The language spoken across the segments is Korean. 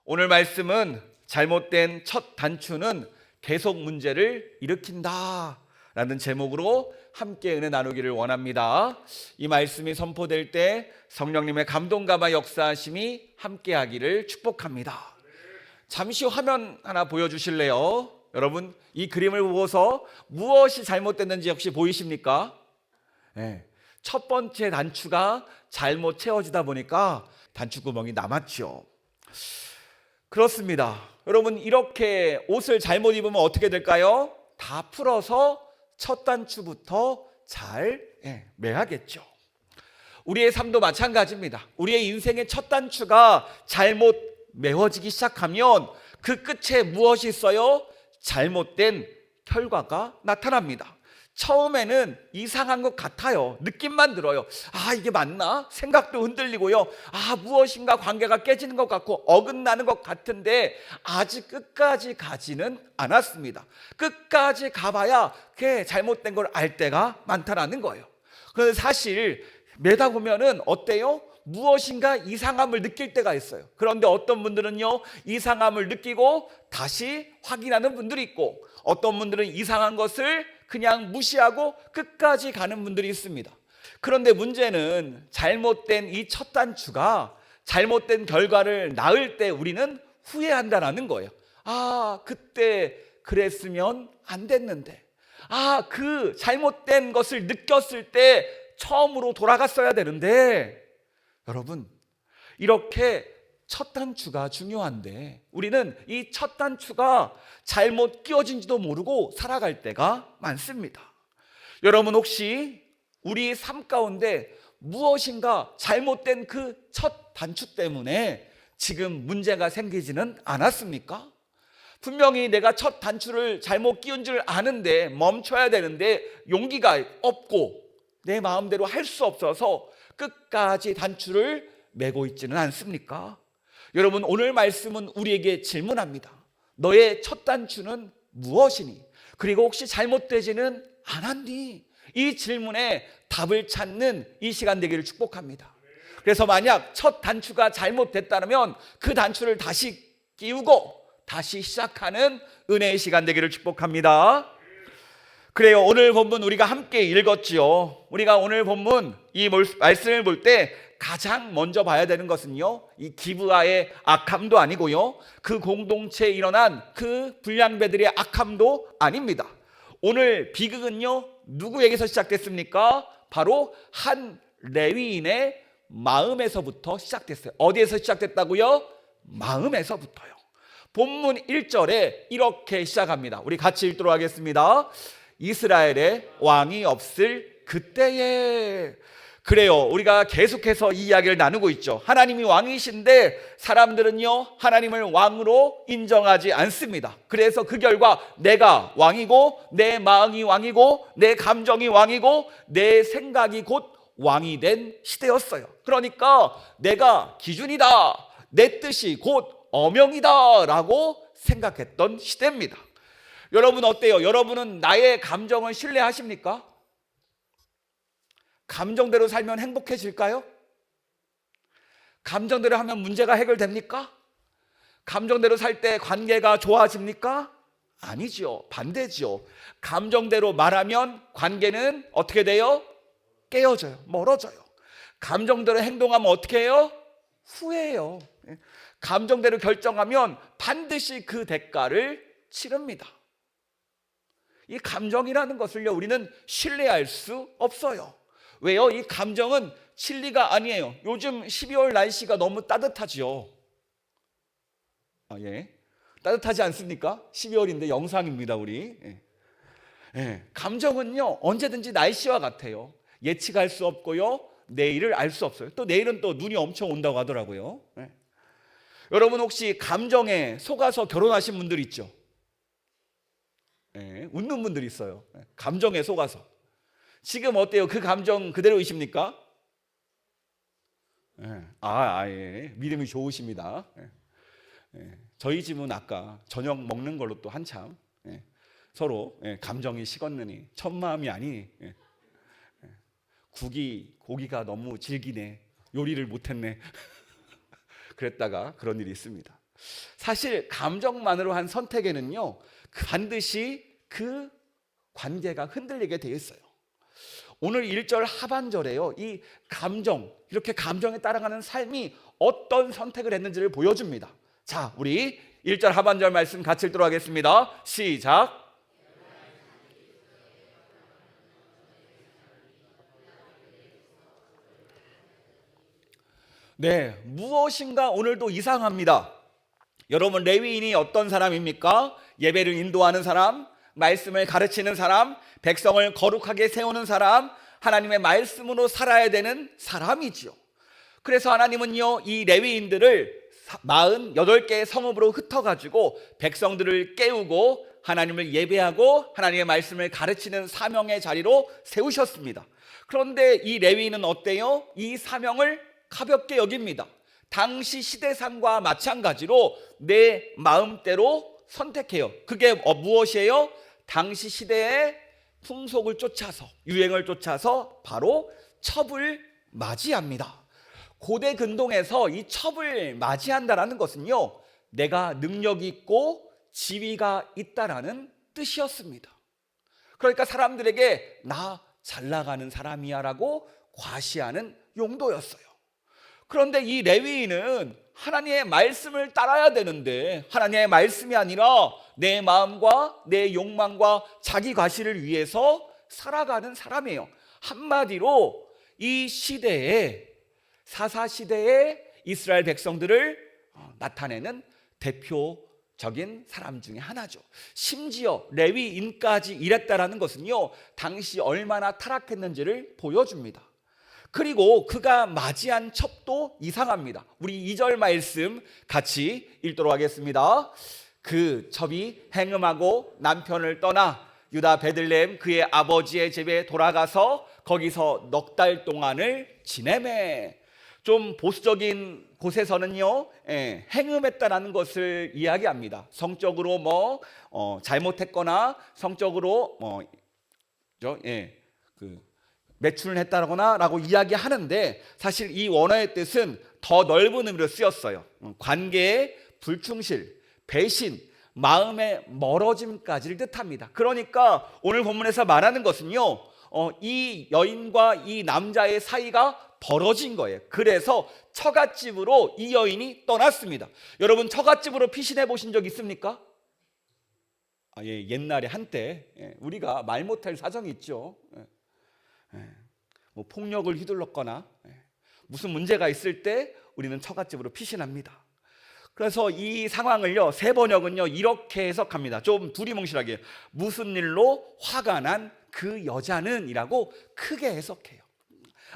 오늘 말씀은 잘못된 첫 단추는 계속 문제를 일으킨다 라는 제목으로 함께 은혜 나누기를 원합니다. 이 말씀이 선포될 때 성령님의 감동감화 역사하심이 함께 하기를 축복합니다. 잠시 화면 하나 보여주실래요? 여러분, 이 그림을 보고서 무엇이 잘못됐는지 혹시 보이십니까? 네. 첫 번째 단추가 잘못 채워지다 보니까 단추구멍이 남았죠. 그렇습니다. 여러분, 이렇게 옷을 잘못 입으면 어떻게 될까요? 다 풀어서 첫 단추부터 잘 매야겠죠. 우리의 삶도 마찬가지입니다. 우리의 인생의 첫 단추가 잘못 메워지기 시작하면 그 끝에 무엇이 있어요? 잘못된 결과가 나타납니다. 처음에는 이상한 것 같아요. 느낌만 들어요. 아, 이게 맞나? 생각도 흔들리고요. 아, 무엇인가 관계가 깨지는 것 같고 어긋나는 것 같은데 아직 끝까지 가지는 않았습니다. 끝까지 가봐야 그게 잘못된 걸 알 때가 많다라는 거예요. 그런데 사실 매다 보면은 어때요? 무엇인가 이상함을 느낄 때가 있어요. 그런데 어떤 분들은요, 이상함을 느끼고 다시 확인하는 분들이 있고, 어떤 분들은 이상한 것을 그냥 무시하고 끝까지 가는 분들이 있습니다. 그런데 문제는 잘못된 이 첫 단추가 잘못된 결과를 낳을 때 우리는 후회한다라는 거예요. 아, 그때 그랬으면 안 됐는데, 아, 그 잘못된 것을 느꼈을 때 처음으로 돌아갔어야 되는데. 여러분, 이렇게 첫 단추가 중요한데 우리는 이 첫 단추가 잘못 끼워진지도 모르고 살아갈 때가 많습니다. 여러분, 혹시 우리 삶 가운데 무엇인가 잘못된 그 첫 단추 때문에 지금 문제가 생기지는 않았습니까? 분명히 내가 첫 단추를 잘못 끼운 줄 아는데 멈춰야 되는데 용기가 없고 내 마음대로 할 수 없어서 끝까지 단추를 매고 있지는 않습니까? 여러분, 오늘 말씀은 우리에게 질문합니다. 너의 첫 단추는 무엇이니? 그리고 혹시 잘못되지는 않았니? 이 질문에 답을 찾는 이 시간 되기를 축복합니다. 그래서 만약 첫 단추가 잘못됐다면 그 단추를 다시 끼우고 다시 시작하는 은혜의 시간 되기를 축복합니다. 그래요, 오늘 본문 우리가 함께 읽었지요. 우리가 오늘 본문 이 말씀을 볼 때 가장 먼저 봐야 되는 것은요, 이 기브아의 악함도 아니고요, 그 공동체에 일어난 그 불량배들의 악함도 아닙니다. 오늘 비극은요, 누구에게서 시작됐습니까? 바로 한 레위인의 마음에서부터 시작됐어요. 어디에서 시작됐다고요? 마음에서부터요. 본문 1절에 이렇게 시작합니다. 우리 같이 읽도록 하겠습니다. 이스라엘에 왕이 없을 그때에. 그래요, 우리가 계속해서 이 이야기를 나누고 있죠. 하나님이 왕이신데 사람들은요, 하나님을 왕으로 인정하지 않습니다. 그래서 그 결과 내가 왕이고 내 마음이 왕이고 내 감정이 왕이고 내 생각이 곧 왕이 된 시대였어요. 그러니까 내가 기준이다, 내 뜻이 곧 어명이다 라고 생각했던 시대입니다. 여러분, 어때요? 여러분은 나의 감정을 신뢰하십니까? 감정대로 살면 행복해질까요? 감정대로 하면 문제가 해결됩니까? 감정대로 살 때 관계가 좋아집니까? 아니죠. 반대죠. 감정대로 말하면 관계는 어떻게 돼요? 깨어져요. 멀어져요. 감정대로 행동하면 어떻게 해요? 후회해요. 감정대로 결정하면 반드시 그 대가를 치릅니다. 이 감정이라는 것을요, 우리는 신뢰할 수 없어요. 왜요? 이 감정은 진리가 아니에요. 요즘 12월 날씨가 너무 따뜻하죠. 따뜻하지 않습니까? 12월인데 영상입니다, 우리. 감정은요, 언제든지 날씨와 같아요. 예측할 수 없고요, 내일을 알 수 없어요. 또 내일은 또 눈이 엄청 온다고 하더라고요. 여러분, 혹시 감정에 속아서 결혼하신 분들 있죠? 웃는 분들이 있어요. 감정에 속아서. 지금 어때요? 그 감정 그대로이십니까? 믿음이 좋으십니다. 저희 집은 아까 저녁 먹는 걸로 또 한참 서로 감정이 식었느니 첫마음이 아니 고기가 너무 질기네, 요리를 못했네 그랬다가 그런 일이 있습니다. 사실 감정만으로 한 선택에는요, 반드시 그 관계가 흔들리게 되어 있어요. 오늘 1절 하반절에요, 이 감정, 이렇게 감정에 따라가는 삶이 어떤 선택을 했는지를 보여줍니다. 자, 우리 1절 하반절 말씀 같이 읽도록 하겠습니다. 시작. 네, 무엇인가 오늘도 이상합니다. 여러분, 레위인이 어떤 사람입니까? 예배를 인도하는 사람, 말씀을 가르치는 사람, 백성을 거룩하게 세우는 사람, 하나님의 말씀으로 살아야 되는 사람이지요. 그래서 하나님은요, 이 레위인들을 48개의 성읍으로 흩어가지고 백성들을 깨우고 하나님을 예배하고 하나님의 말씀을 가르치는 사명의 자리로 세우셨습니다. 그런데 이 레위인은 어때요? 이 사명을 가볍게 여깁니다. 당시 시대상과 마찬가지로 내 마음대로 선택해요. 그게 무엇이에요? 당시 시대의 풍속을 쫓아서, 유행을 쫓아서 바로 첩을 맞이합니다. 고대 근동에서 이 첩을 맞이한다는 것은요, 내가 능력이 있고 지위가 있다라는 뜻이었습니다. 그러니까 사람들에게 나 잘 나가는 사람이야 라고 과시하는 용도였어요. 그런데 이 레위인은 하나님의 말씀을 따라야 되는데 하나님의 말씀이 아니라 내 마음과 내 욕망과 자기 과시를 위해서 살아가는 사람이에요. 한마디로 이 시대에, 사사시대의 이스라엘 백성들을 나타내는 대표적인 사람 중에 하나죠. 심지어 레위인까지 이랬다라는 것은요, 당시 얼마나 타락했는지를 보여줍니다. 그리고 그가 맞이한 첩도 이상합니다. 우리 2절 말씀 같이 읽도록 하겠습니다. 그 첩이 행음하고 남편을 떠나 유다 베들레헴 그의 아버지의 집에 돌아가서 거기서 넉 달 동안을 지내매. 좀 보수적인 곳에서는요, 행음했다라는 것을 이야기합니다. 성적으로 잘못했거나 성적으로 매출을 했다거나 라고 이야기하는데, 사실 이 원어의 뜻은 더 넓은 의미로 쓰였어요. 관계의 불충실, 배신, 마음의 멀어짐까지를 뜻합니다. 그러니까 오늘 본문에서 말하는 것은요, 이 여인과 이 남자의 사이가 벌어진 거예요. 그래서 처갓집으로 이 여인이 떠났습니다. 여러분, 처갓집으로 피신해 보신 적 있습니까? 예, 옛날에 한때 우리가 말 못할 사정이 있죠. 뭐 폭력을 휘둘렀거나 무슨 문제가 있을 때 우리는 처갓집으로 피신합니다. 그래서 이 상황을요, 새 번역은요 이렇게 해석합니다. 좀 두리뭉실하게, 무슨 일로 화가 난 그 여자는 이라고 크게 해석해요.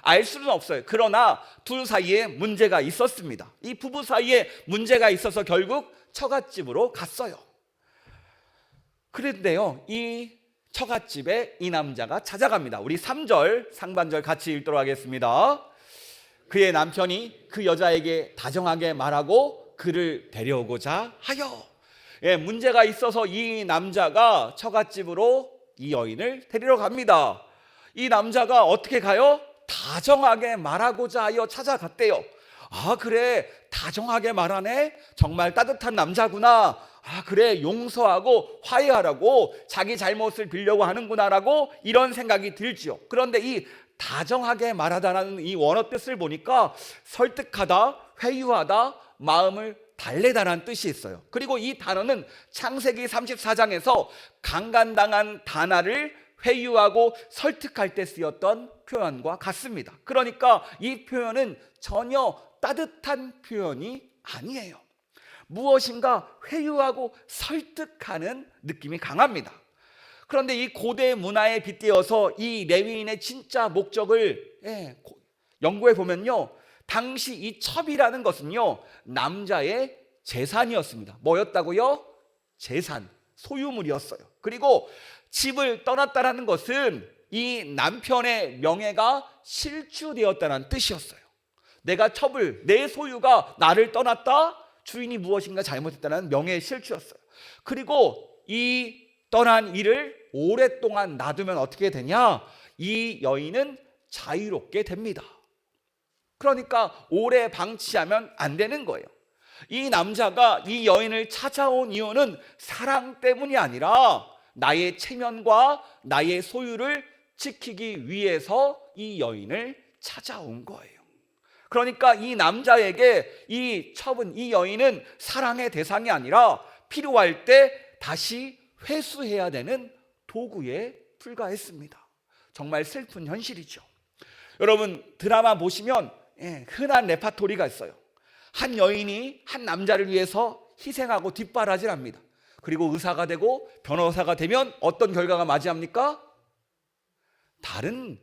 알 수는 없어요. 그러나 둘 사이에 문제가 있었습니다. 이 부부 사이에 문제가 있어서 결국 처갓집으로 갔어요. 그런데요, 이 처갓집에 이 남자가 찾아갑니다. 우리 3절 상반절 같이 읽도록 하겠습니다. 그의 남편이 그 여자에게 다정하게 말하고 그를 데려오고자 하여. 문제가 있어서 이 남자가 처갓집으로 이 여인을 데리러 갑니다. 이 남자가 어떻게 가요? 다정하게 말하고자 하여 찾아갔대요. 아, 그래, 다정하게 말하네, 정말 따뜻한 남자구나. 아, 그래, 용서하고 화해하라고 자기 잘못을 빌려고 하는구나 라고 이런 생각이 들지요. 그런데 이 다정하게 말하다라는 이 원어 뜻을 보니까 설득하다, 회유하다, 마음을 달래다라는 뜻이 있어요. 그리고 이 단어는 창세기 34장에서 강간당한 다나를 회유하고 설득할 때 쓰였던 표현과 같습니다. 그러니까 이 표현은 전혀 따뜻한 표현이 아니에요. 무엇인가 회유하고 설득하는 느낌이 강합니다. 그런데 이 고대 문화에 빗대어서 이 레위인의 진짜 목적을 연구해 보면요, 당시 이 첩이라는 것은요, 남자의 재산이었습니다. 뭐였다고요? 재산, 소유물이었어요. 그리고 집을 떠났다는 것은 이 남편의 명예가 실추되었다는 뜻이었어요. 내가 첩을, 내 소유가 나를 떠났다, 주인이 무엇인가 잘못했다는 명예의 실추였어요. 그리고 이 떠난 이를 오랫동안 놔두면 어떻게 되냐? 이 여인은 자유롭게 됩니다. 그러니까 오래 방치하면 안 되는 거예요. 이 남자가 이 여인을 찾아온 이유는 사랑 때문이 아니라 나의 체면과 나의 소유를 지키기 위해서 이 여인을 찾아온 거예요. 그러니까 이 남자에게 이 첩은, 이 여인은 사랑의 대상이 아니라 필요할 때 다시 회수해야 되는 도구에 불과했습니다. 정말 슬픈 현실이죠. 여러분, 드라마 보시면 흔한 레파토리가 있어요. 한 여인이 한 남자를 위해서 희생하고 뒷바라지합니다. 그리고 의사가 되고 변호사가 되면 어떤 결과가 맞이합니까? 다른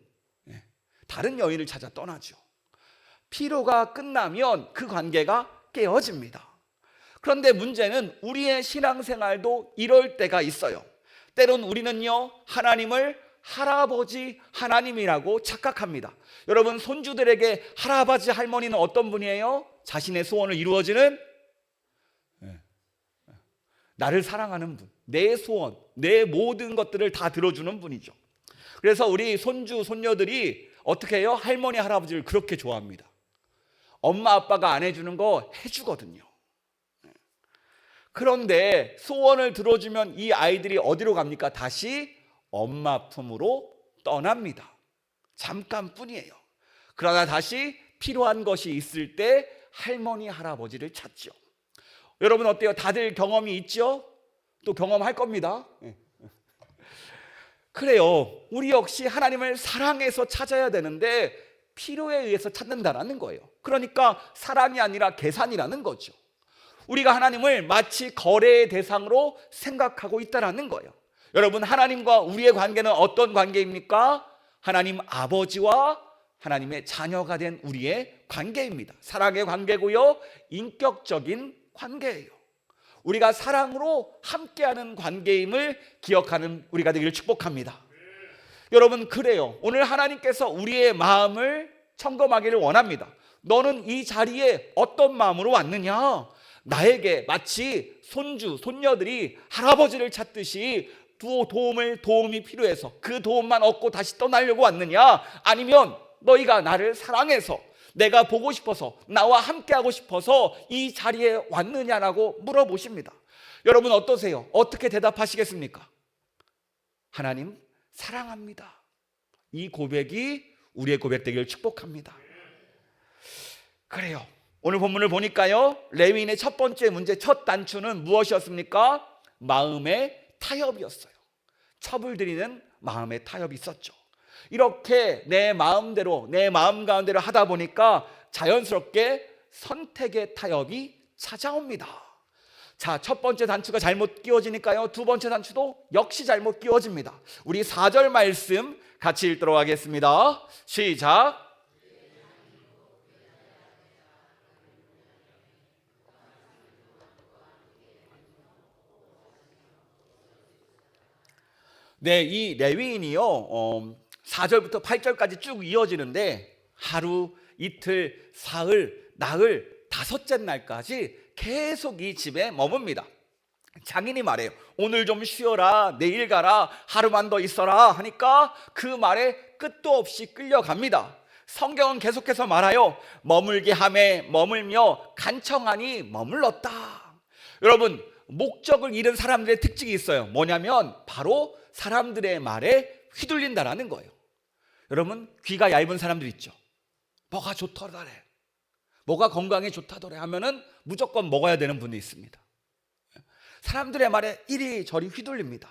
여인을 찾아 떠나죠. 피로가 끝나면 그 관계가 깨어집니다. 그런데 문제는 우리의 신앙생활도 이럴 때가 있어요. 때론 우리는요, 하나님을 할아버지 하나님이라고 착각합니다. 여러분, 손주들에게 할아버지 할머니는 어떤 분이에요? 자신의 소원을 이루어지는, 나를 사랑하는 분, 내 소원, 내 모든 것들을 다 들어주는 분이죠. 그래서 우리 손주 손녀들이 어떻게 해요? 할머니 할아버지를 그렇게 좋아합니다. 엄마 아빠가 안 해주는 거 해주거든요. 그런데 소원을 들어주면 이 아이들이 어디로 갑니까? 다시 엄마 품으로 떠납니다. 잠깐뿐이에요. 그러나 다시 필요한 것이 있을 때 할머니 할아버지를 찾죠. 여러분 어때요? 다들 경험이 있죠? 또 경험할 겁니다. 그래요. 우리 역시 하나님을 사랑해서 찾아야 되는데 필요에 의해서 찾는다라는 거예요. 그러니까 사랑이 아니라 계산이라는 거죠. 우리가 하나님을 마치 거래의 대상으로 생각하고 있다라는 거예요. 여러분, 하나님과 우리의 관계는 어떤 관계입니까? 하나님 아버지와 하나님의 자녀가 된 우리의 관계입니다. 사랑의 관계고요, 인격적인 관계예요. 우리가 사랑으로 함께하는 관계임을 기억하는 우리가 되기를 축복합니다. 여러분, 그래요. 오늘 하나님께서 우리의 마음을 점검하기를 원합니다. 너는 이 자리에 어떤 마음으로 왔느냐? 나에게 마치 손주, 손녀들이 할아버지를 찾듯이 도움이 필요해서 그 도움만 얻고 다시 떠나려고 왔느냐? 아니면 너희가 나를 사랑해서, 내가 보고 싶어서, 나와 함께하고 싶어서 이 자리에 왔느냐라고 물어보십니다. 여러분 어떠세요? 어떻게 대답하시겠습니까? 하나님 사랑합니다. 이 고백이 우리의 고백 되기를 축복합니다. 그래요. 오늘 본문을 보니까요, 레위인의 첫 번째 문제, 첫 단추는 무엇이었습니까? 마음의 타협이었어요. 첩을 들이는 마음의 타협이 있었죠. 이렇게 내 마음대로, 내 마음 가운데로 하다 보니까 자연스럽게 선택의 타협이 찾아옵니다. 자, 첫 번째 단추가 잘못 끼워지니까요, 두 번째 단추도 역시 잘못 끼워집니다. 우리 4절 말씀 같이 읽도록 하겠습니다. 시작. 네, 이 레위인이요, 4절부터 8절까지 쭉 이어지는데 하루, 이틀, 사흘, 나흘, 다섯째 날까지 계속 이 집에 머뭅니다. 장인이 말해요. 오늘 좀 쉬어라, 내일 가라, 하루만 더 있어라 하니까 그 말에 끝도 없이 끌려갑니다. 성경은 계속해서 말하여 머물게 하매 머물며 간청하니 머물렀다. 여러분, 목적을 잃은 사람들의 특징이 있어요. 뭐냐면 바로 사람들의 말에 휘둘린다라는 거예요. 여러분, 귀가 얇은 사람들 있죠. 뭐가 좋더래, 뭐가 건강에 좋다더래 하면은 무조건 먹어야 되는 분이 있습니다. 사람들의 말에 이리저리 휘둘립니다.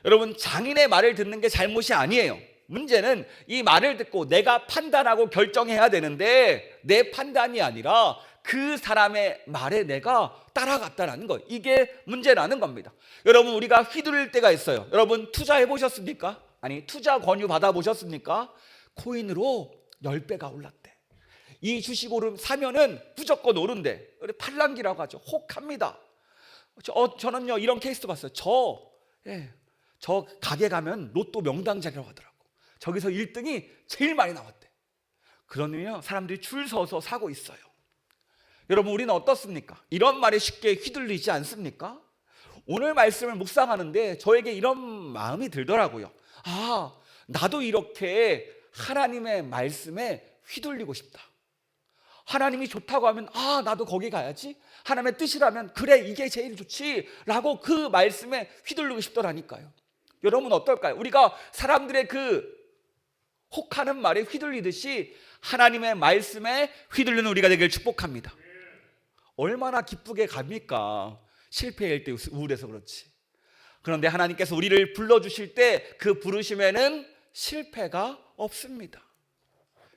여러분, 장인의 말을 듣는 게 잘못이 아니에요. 문제는 이 말을 듣고 내가 판단하고 결정해야 되는데 내 판단이 아니라 그 사람의 말에 내가 따라갔다라는 거예요. 이게 문제라는 겁니다. 여러분, 우리가 휘둘릴 때가 있어요. 여러분, 투자해 보셨습니까? 아니, 투자 권유 받아 보셨습니까? 코인으로 10배가 올랐대. 이 주식 사면은 무조건 오른대. 팔랑기라고 하죠. 혹합니다. 저는요, 이런 케이스도 봤어요. 저 가게 가면 로또 명당자라고 하더라고. 저기서 1등이 제일 많이 나왔대. 그러면요, 사람들이 줄 서서 사고 있어요. 여러분, 우리는 어떻습니까? 이런 말에 쉽게 휘둘리지 않습니까? 오늘 말씀을 묵상하는데 저에게 이런 마음이 들더라고요. 아, 나도 이렇게 하나님의 말씀에 휘둘리고 싶다. 하나님이 좋다고 하면 나도 거기 가야지. 하나님의 뜻이라면 그래 이게 제일 좋지 라고 그 말씀에 휘둘리고 싶더라니까요. 여러분 어떨까요? 우리가 사람들의 그 혹하는 말에 휘둘리듯이 하나님의 말씀에 휘둘리는 우리가 되길 축복합니다. 얼마나 기쁘게 갑니까? 실패할 때 우울해서 그렇지. 그런데 하나님께서 우리를 불러주실 때 그 부르심에는 실패가 없습니다.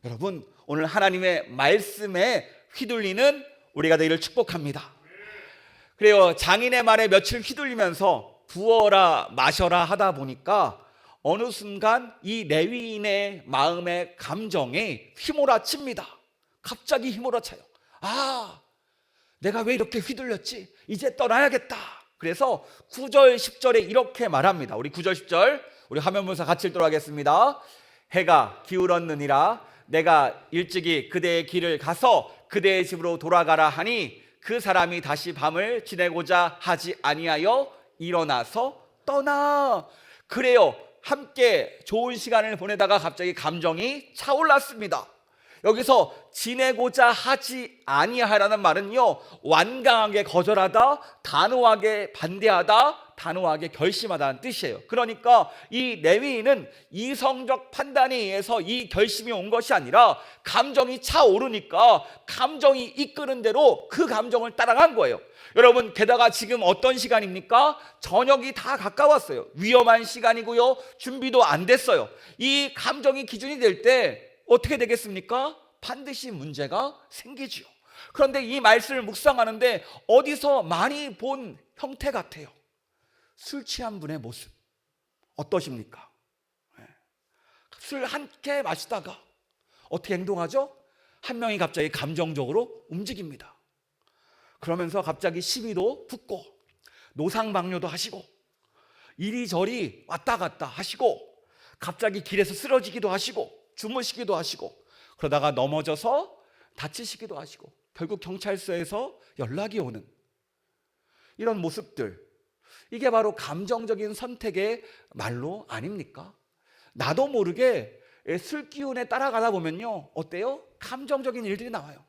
여러분 오늘 하나님의 말씀에 휘둘리는 우리가 되기를 축복합니다. 그래요. 장인의 말에 며칠 휘둘리면서 부어라 마셔라 하다 보니까 어느 순간 이 레위인의 마음의 감정이 휘몰아칩니다. 갑자기 휘몰아쳐요. 내가 왜 이렇게 휘둘렸지? 이제 떠나야겠다. 그래서 9절 10절에 이렇게 말합니다. 우리 9절 10절 우리 화면 보면서 같이 읽도록 하겠습니다. 해가 기울었느니라 내가 일찍이 그대의 길을 가서 그대의 집으로 돌아가라 하니 그 사람이 다시 밤을 지내고자 하지 아니하여 일어나서 떠나. 그래요. 함께 좋은 시간을 보내다가 갑자기 감정이 차올랐습니다. 여기서 지내고자 하지 아니하라는 말은요, 완강하게 거절하다, 단호하게 반대하다, 단호하게 결심하다는 뜻이에요. 그러니까 이 레위인은 이성적 판단에 의해서 이 결심이 온 것이 아니라 감정이 차오르니까 감정이 이끄는 대로 그 감정을 따라간 거예요. 여러분 게다가 지금 어떤 시간입니까? 저녁이 다 가까웠어요. 위험한 시간이고요, 준비도 안 됐어요. 이 감정이 기준이 될 때 어떻게 되겠습니까? 반드시 문제가 생기죠. 그런데 이 말씀을 묵상하는데 어디서 많이 본 형태 같아요. 술 취한 분의 모습 어떠십니까? 술 한 캔 마시다가 어떻게 행동하죠? 한 명이 갑자기 감정적으로 움직입니다. 그러면서 갑자기 시비도 붙고 노상방뇨도 하시고 이리저리 왔다 갔다 하시고 갑자기 길에서 쓰러지기도 하시고 주무시기도 하시고 그러다가 넘어져서 다치시기도 하시고 결국 경찰서에서 연락이 오는 이런 모습들, 이게 바로 감정적인 선택의 말로 아닙니까? 나도 모르게 술 기운에 따라가다 보면요 어때요? 감정적인 일들이 나와요.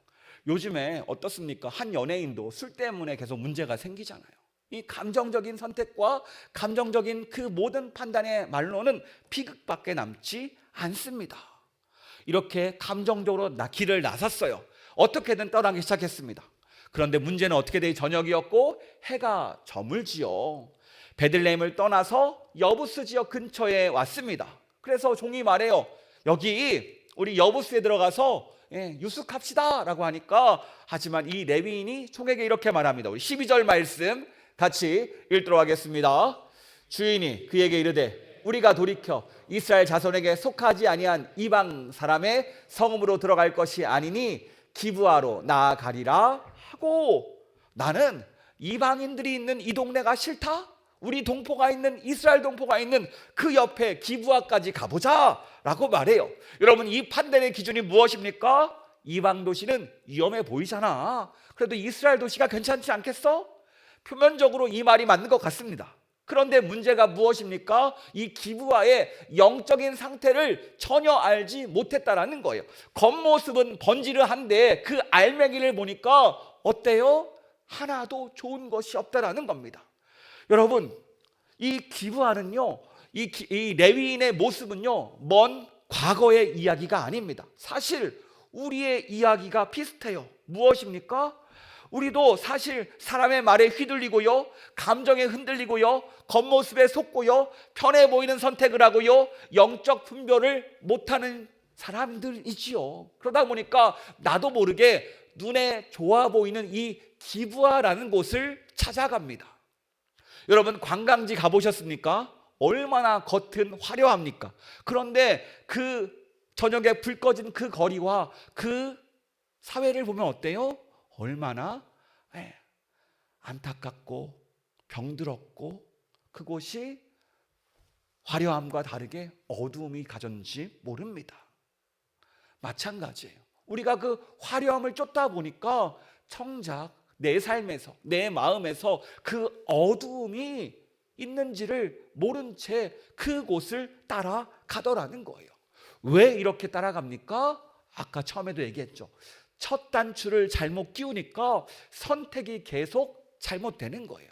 요즘에 어떻습니까? 한 연예인도 술 때문에 계속 문제가 생기잖아요. 이 감정적인 선택과 감정적인 그 모든 판단의 말로는 비극밖에 남지 않습니다. 이렇게 감정적으로 길을 나섰어요. 어떻게든 떠나기 시작했습니다. 그런데 문제는 어떻게 되니 저녁이었고 해가 저물지요. 베들레헴을 떠나서 여부스 지역 근처에 왔습니다. 그래서 종이 말해요. 여기 우리 여부스에 들어가서 유숙합시다 라고 하니까, 하지만 이 레위인이 총에게 이렇게 말합니다. 우리 12절 말씀 같이 읽도록 하겠습니다. 주인이 그에게 이르되 우리가 돌이켜 이스라엘 자손에게 속하지 아니한 이방 사람의 성읍으로 들어갈 것이 아니니 기브아로 나아가리라 하고, 나는 이방인들이 있는 이 동네가 싫다? 우리 동포가 있는, 이스라엘 동포가 있는 그 옆에 기브아까지 가보자 라고 말해요. 여러분 이 판단의 기준이 무엇입니까? 이방 도시는 위험해 보이잖아. 그래도 이스라엘 도시가 괜찮지 않겠어? 표면적으로 이 말이 맞는 것 같습니다. 그런데 문제가 무엇입니까? 이 기브아의 영적인 상태를 전혀 알지 못했다라는 거예요. 겉모습은 번지르한데 그 알맹이를 보니까 어때요? 하나도 좋은 것이 없다라는 겁니다. 여러분 이 기브아는요, 이 레위인의 모습은요 먼 과거의 이야기가 아닙니다. 사실 우리의 이야기가 비슷해요. 무엇입니까? 우리도 사실 사람의 말에 휘둘리고요, 감정에 흔들리고요, 겉모습에 속고요, 편해 보이는 선택을 하고요, 영적 분별을 못하는 사람들이지요. 그러다 보니까 나도 모르게 눈에 좋아 보이는 이 기브아라는 곳을 찾아갑니다. 여러분 관광지 가보셨습니까? 얼마나 겉은 화려합니까? 그런데 그 저녁에 불 꺼진 그 거리와 그 사회를 보면 어때요? 얼마나 안타깝고 병들었고 그곳이 화려함과 다르게 어두움이 가졌는지 모릅니다. 마찬가지예요. 우리가 그 화려함을 쫓다 보니까 정작 내 삶에서, 내 마음에서 그 어두움이 있는지를 모른 채 그곳을 따라가더라는 거예요. 왜 이렇게 따라갑니까? 아까 처음에도 얘기했죠. 첫 단추를 잘못 끼우니까 선택이 계속 잘못되는 거예요.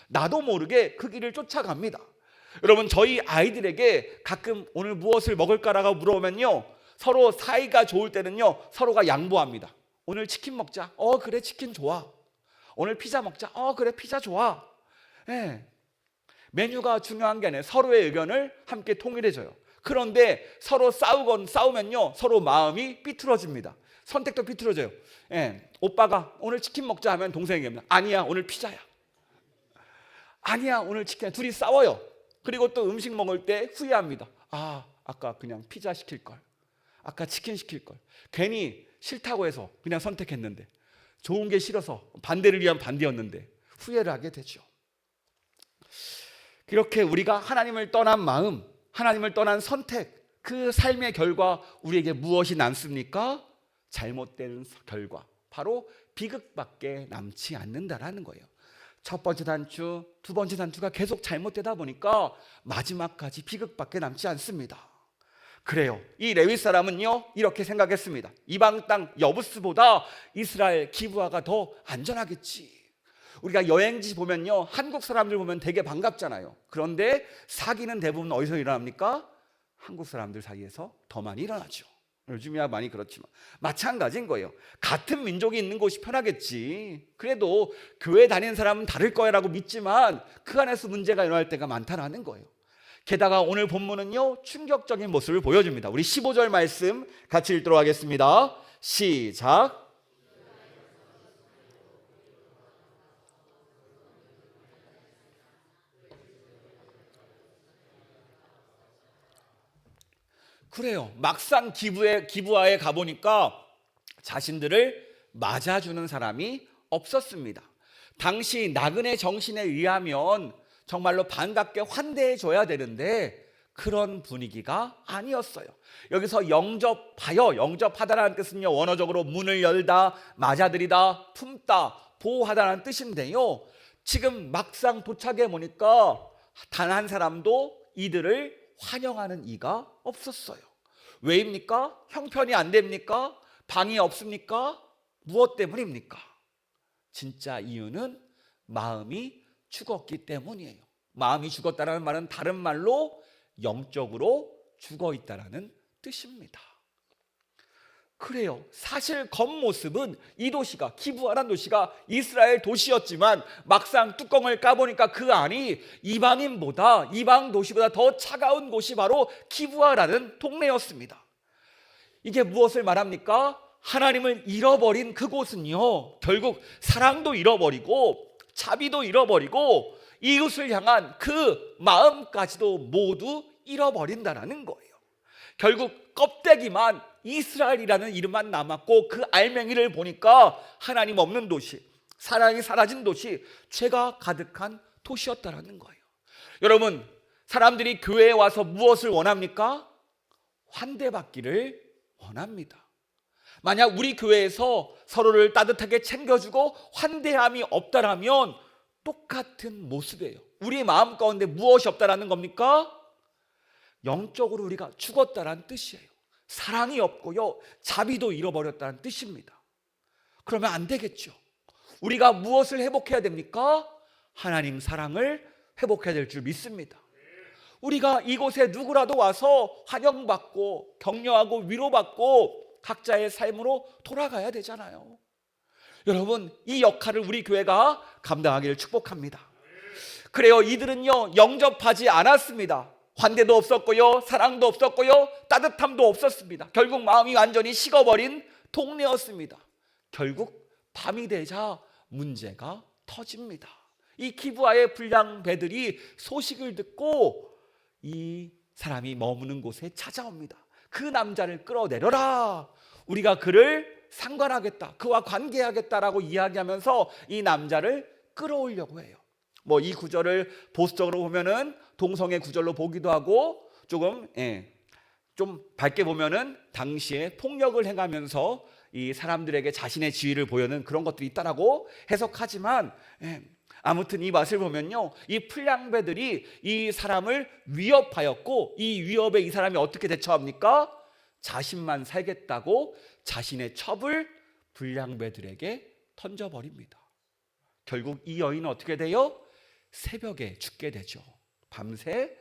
나도 모르게 그 길을 쫓아갑니다. 여러분, 저희 아이들에게 가끔 오늘 무엇을 먹을까라고 물어보면요, 서로 사이가 좋을 때는요 서로가 양보합니다. 오늘 치킨 먹자. 그래, 치킨 좋아. 오늘 피자 먹자. 그래, 피자 좋아. 예. 메뉴가 중요한 게 아니에요. 서로의 의견을 함께 통일해줘요. 그런데 서로 싸우면요 서로 마음이 삐뚤어집니다. 선택도 삐뚤어져요. 예. 오빠가 오늘 치킨 먹자 하면 동생이 합니다. 아니야, 오늘 피자야. 아니야, 오늘 치킨. 둘이 싸워요. 그리고 또 음식 먹을 때 후회합니다. 아까 그냥 피자 시킬 걸. 아까 치킨 시킬 걸. 괜히 싫다고 해서 그냥 선택했는데, 좋은 게 싫어서 반대를 위한 반대였는데 후회를 하게 되죠. 그렇게 우리가 하나님을 떠난 마음, 하나님을 떠난 선택, 그 삶의 결과 우리에게 무엇이 남습니까? 잘못된 결과, 바로 비극밖에 남지 않는다라는 거예요. 첫 번째 단추, 두 번째 단추가 계속 잘못되다 보니까 마지막까지 비극밖에 남지 않습니다. 그래요. 이 레위 사람은요 이렇게 생각했습니다. 이방 땅 여부스보다 이스라엘 기브아가 더 안전하겠지. 우리가 여행지 보면요 한국 사람들 보면 되게 반갑잖아요. 그런데 사기는 대부분 어디서 일어납니까? 한국 사람들 사이에서 더 많이 일어나죠. 요즘이야 많이 그렇지만 마찬가지인 거예요. 같은 민족이 있는 곳이 편하겠지. 그래도 교회 다니는 사람은 다를 거야라고 믿지만 그 안에서 문제가 일어날 때가 많다라는 거예요. 게다가 오늘 본문은요 충격적인 모습을 보여줍니다. 우리 15절 말씀 같이 읽도록 하겠습니다. 시작. 그래요. 막상 기브아에 가보니까 자신들을 맞아주는 사람이 없었습니다. 당시 나그네 정신에 의하면 정말로 반갑게 환대해 줘야 되는데 그런 분위기가 아니었어요. 여기서 영접하다라는 뜻은요 원어적으로 문을 열다, 맞아들이다, 품다, 보호하다라는 뜻인데요, 지금 막상 도착해 보니까 단 한 사람도 이들을 환영하는 이가 없었어요. 왜입니까? 형편이 안 됩니까? 방이 없습니까? 무엇 때문입니까? 진짜 이유는 마음이 죽었기 때문이에요. 마음이 죽었다는 말은 다른 말로 영적으로 죽어 있다는 뜻입니다. 그래요. 사실 겉모습은 이 도시가, 기브아라는 도시가 이스라엘 도시였지만 막상 뚜껑을 까보니까 그 안이 이방 도시보다 더 차가운 곳이 바로 기브아라는 동네였습니다. 이게 무엇을 말합니까? 하나님을 잃어버린 그곳은요 결국 사랑도 잃어버리고 자비도 잃어버리고 이웃을 향한 그 마음까지도 모두 잃어버린다는 거예요. 결국 껍데기만 이스라엘이라는 이름만 남았고 그 알맹이를 보니까 하나님 없는 도시, 사랑이 사라진 도시, 죄가 가득한 도시였다는 거예요. 여러분, 사람들이 교회에 와서 무엇을 원합니까? 환대받기를 원합니다. 만약 우리 교회에서 서로를 따뜻하게 챙겨주고 환대함이 없다라면 똑같은 모습이에요. 우리 마음 가운데 무엇이 없다라는 겁니까? 영적으로 우리가 죽었다라는 뜻이에요. 사랑이 없고요 자비도 잃어버렸다는 뜻입니다. 그러면 안 되겠죠. 우리가 무엇을 회복해야 됩니까? 하나님 사랑을 회복해야 될 줄 믿습니다. 우리가 이곳에 누구라도 와서 환영받고 격려하고 위로받고 각자의 삶으로 돌아가야 되잖아요. 여러분, 이 역할을 우리 교회가 감당하기를 축복합니다. 그래요, 이들은요 영접하지 않았습니다. 환대도 없었고요 사랑도 없었고요 따뜻함도 없었습니다. 결국 마음이 완전히 식어버린 동네였습니다. 결국 밤이 되자 문제가 터집니다. 이 기브아의 불량배들이 소식을 듣고 이 사람이 머무는 곳에 찾아옵니다. 그 남자를 끌어내려라, 우리가 그를 상관하겠다, 그와 관계하겠다라고 이야기하면서 이 남자를 끌어오려고 해요. 이 구절을 보수적으로 보면은 동성애 구절로 보기도 하고 좀 밝게 보면은 당시에 폭력을 행하면서 이 사람들에게 자신의 지위를 보여는 그런 것들이 있다라고 해석하지만 아무튼 이 맛을 보면요 이 풀량배들이 이 사람을 위협하였고 이 위협에 이 사람이 어떻게 대처합니까? 자신만 살겠다고 자신의 첩을 불량배들에게 던져버립니다. 결국 이 여인은 어떻게 돼요? 새벽에 죽게 되죠. 밤새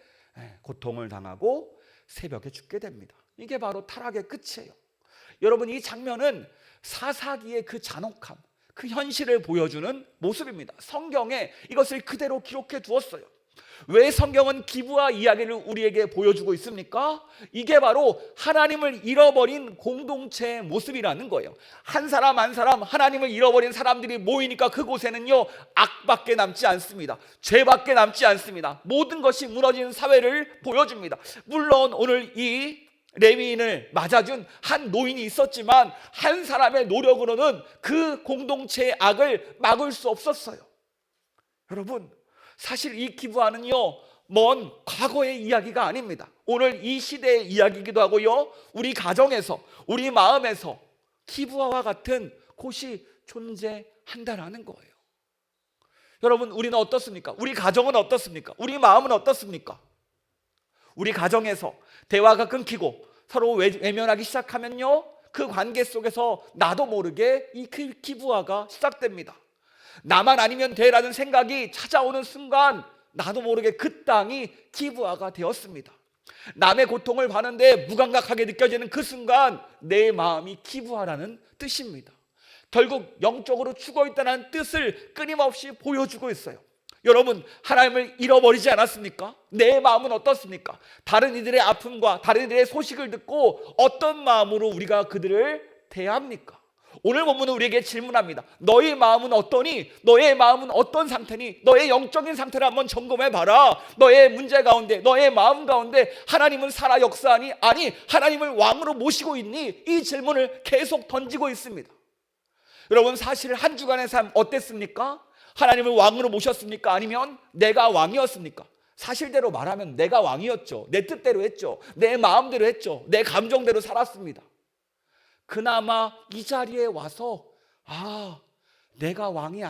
고통을 당하고 새벽에 죽게 됩니다. 이게 바로 타락의 끝이에요. 여러분, 이 장면은 사사기의 그 잔혹함, 그 현실을 보여주는 모습입니다. 성경에 이것을 그대로 기록해 두었어요. 왜 성경은 기부와 이야기를 우리에게 보여주고 있습니까? 이게 바로 하나님을 잃어버린 공동체의 모습이라는 거예요. 한 사람 한 사람 하나님을 잃어버린 사람들이 모이니까 그곳에는요, 악밖에 남지 않습니다. 죄밖에 남지 않습니다. 모든 것이 무너진 사회를 보여줍니다. 물론 오늘 이 레위인을 맞아준 한 노인이 있었지만 한 사람의 노력으로는 그 공동체의 악을 막을 수 없었어요. 여러분, 사실 이 기부하는요, 먼 과거의 이야기가 아닙니다. 오늘 이 시대의 이야기이기도 하고요, 우리 가정에서, 우리 마음에서 기부와 같은 곳이 존재한다라는 거예요. 여러분, 우리는 어떻습니까? 우리 가정은 어떻습니까? 우리 마음은 어떻습니까? 우리 가정에서 대화가 끊기고 서로 외면하기 시작하면요, 그 관계 속에서 나도 모르게 이 기부화가 시작됩니다. 나만 아니면 돼라는 생각이 찾아오는 순간 나도 모르게 그 땅이 기부화가 되었습니다. 남의 고통을 봤는데 무감각하게 느껴지는 그 순간 내 마음이 기부화라는 뜻입니다. 결국 영적으로 죽어있다는 뜻을 끊임없이 보여주고 있어요. 여러분, 하나님을 잃어버리지 않았습니까? 내 마음은 어떻습니까? 다른 이들의 아픔과 다른 이들의 소식을 듣고 어떤 마음으로 우리가 그들을 대합니까? 오늘 본문은 우리에게 질문합니다. 너의 마음은 어떠니? 너의 마음은 어떤 상태니? 너의 영적인 상태를 한번 점검해봐라. 너의 문제 가운데, 너의 마음 가운데 하나님은 살아 역사하니? 아니, 하나님을 왕으로 모시고 있니? 이 질문을 계속 던지고 있습니다. 여러분, 사실 한 주간의 삶 어땠습니까? 하나님을 왕으로 모셨습니까? 아니면 내가 왕이었습니까? 사실대로 말하면 내가 왕이었죠. 내 뜻대로 했죠. 내 마음대로 했죠. 내 감정대로 살았습니다. 그나마 이 자리에 와서 내가 왕이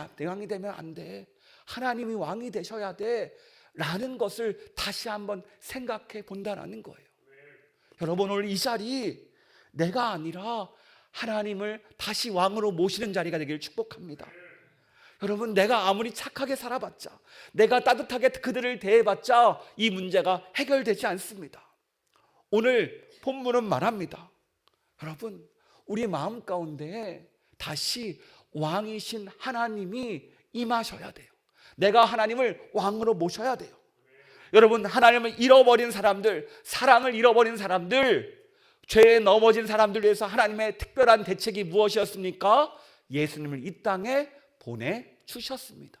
되면 안 돼. 하나님이 왕이 되셔야 돼. 라는 것을 다시 한번 생각해 본다는 거예요. 여러분, 오늘 이 자리 내가 아니라 하나님을 다시 왕으로 모시는 자리가 되기를 축복합니다. 여러분, 내가 아무리 착하게 살아봤자, 내가 따뜻하게 그들을 대해봤자 이 문제가 해결되지 않습니다. 오늘 본문은 말합니다. 여러분, 우리 마음 가운데 다시 왕이신 하나님이 임하셔야 돼요. 내가 하나님을 왕으로 모셔야 돼요. 여러분, 하나님을 잃어버린 사람들, 사랑을 잃어버린 사람들, 죄에 넘어진 사람들 위해서 하나님의 특별한 대책이 무엇이었습니까? 예수님을 이 땅에 보내주셨습니다.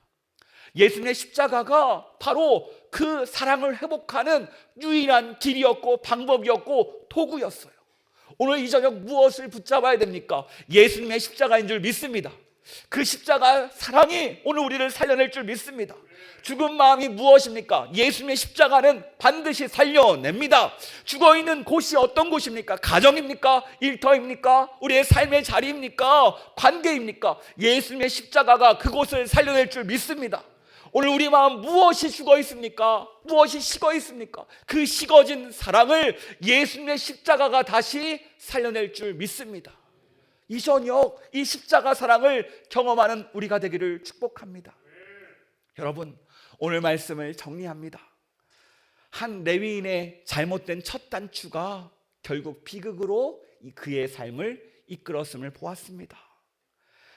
예수님의 십자가가 바로 그 사랑을 회복하는 유일한 길이었고 방법이었고 도구였어요. 오늘 이 저녁 무엇을 붙잡아야 됩니까? 예수님의 십자가인 줄 믿습니다. 그 십자가 사랑이 오늘 우리를 살려낼 줄 믿습니다. 죽은 마음이 무엇입니까? 예수님의 십자가는 반드시 살려냅니다. 죽어있는 곳이 어떤 곳입니까? 가정입니까? 일터입니까? 우리의 삶의 자리입니까? 관계입니까? 예수님의 십자가가 그곳을 살려낼 줄 믿습니다. 오늘 우리 마음 무엇이 죽어 있습니까? 무엇이 식어 있습니까? 그 식어진 사랑을 예수님의 십자가가 다시 살려낼 줄 믿습니다. 이 저녁 이 십자가 사랑을 경험하는 우리가 되기를 축복합니다. 여러분, 오늘 말씀을 정리합니다. 한 레위인의 잘못된 첫 단추가 결국 비극으로 그의 삶을 이끌었음을 보았습니다.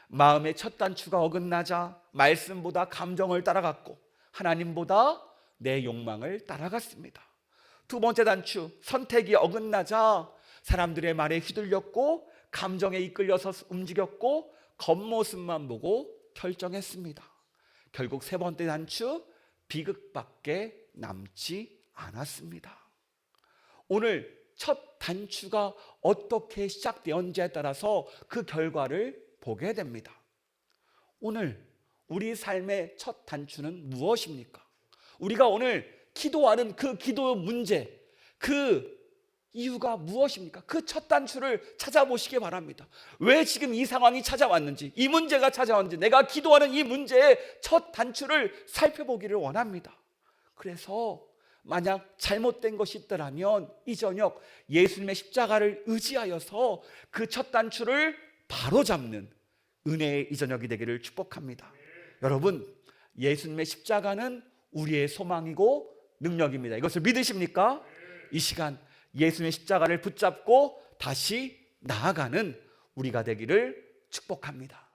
마음의 첫 단추가 어긋나자 말씀보다 감정을 따라갔고 하나님보다 내 욕망을 따라갔습니다. 두 번째 단추, 선택이 어긋나자 사람들의 말에 휘둘렸고 감정에 이끌려서 움직였고 겉모습만 보고 결정했습니다. 결국 세 번째 단추, 비극밖에 남지 않았습니다. 오늘 첫 단추가 어떻게 시작되었는지에 따라서 그 결과를 보게 됩니다. 오늘 우리 삶의 첫 단추는 무엇입니까? 우리가 오늘 기도하는 그 기도 문제, 그 이유가 무엇입니까? 그 첫 단추를 찾아보시기 바랍니다. 왜 지금 이 상황이 찾아왔는지, 이 문제가 찾아왔는지, 내가 기도하는 이 문제의 첫 단추를 살펴보기를 원합니다. 그래서 만약 잘못된 것이 있더라면 이 저녁 예수님의 십자가를 의지하여서 그 첫 단추를 바로잡는 은혜의 이 저녁이 되기를 축복합니다. 여러분, 예수님의 십자가는 우리의 소망이고 능력입니다. 이것을 믿으십니까? 이 시간 예수님의 십자가를 붙잡고 다시 나아가는 우리가 되기를 축복합니다.